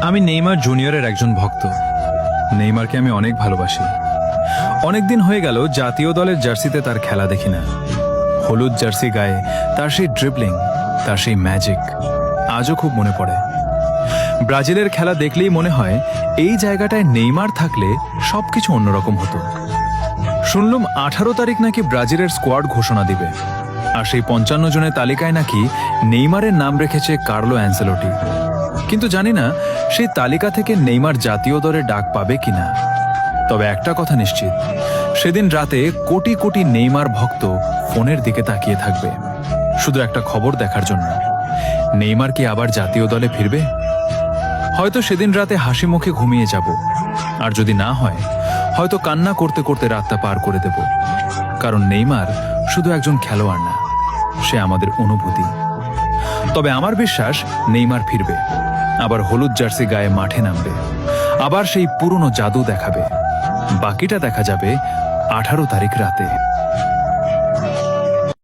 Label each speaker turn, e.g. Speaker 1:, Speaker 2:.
Speaker 1: আমি নেইমার জুনিয়রের একজন ভক্ত। নেইমারকে আমি অনেক ভালোবাসি। অনেকদিন হয়ে গেল জাতীয় দলের জার্সিতে তার খেলা দেখি না। হলুদ জার্সি গায়ে তার সেই ড্রিবলিং, তার সেই ম্যাজিক আজও খুব মনে পড়ে। ব্রাজিলের খেলা দেখলেই মনে হয় এই জায়গাটায় নেইমার থাকলে সবকিছু অন্যরকম হতো। শুনলাম 18 তারিখ নাকি ব্রাজিলের স্কোয়াড ঘোষণা দিবে, আর সেই 55 জনের তালিকায় নাকি নেইমারের নাম রেখেছে কার্লো অ্যানসেলোটি। কিন্তু জানি না সেই তালিকা থেকে নেইমার জাতীয় দলে ডাক পাবে কিনা। তবে একটা কথা নিশ্চিত, সেদিন রাতে কোটি কোটি নেইমার ভক্ত ফোনের দিকে তাকিয়ে থাকবে শুধু একটা খবর দেখার জন্য, নেইমার কি আবার জাতীয় দলে ফিরবে। হয়তো সেদিন রাতে হাসি মুখে ঘুমিয়ে যাব, আর যদি না হয় হয়তো কান্না করতে করতে রাতটা পার করে দেব। কারণ নেইমার শুধু একজন খেলোয়াড় না, সে আমাদের অনুভূতি। তবে আমার বিশ্বাস নেইমার ফিরবে, আবার হলুদ জার্সি গায়ে মাঠে নামবে, আবার সেই পুরনো জাদু দেখাবে। বাকিটা দেখা যাবে 18 তারিখ রাতে।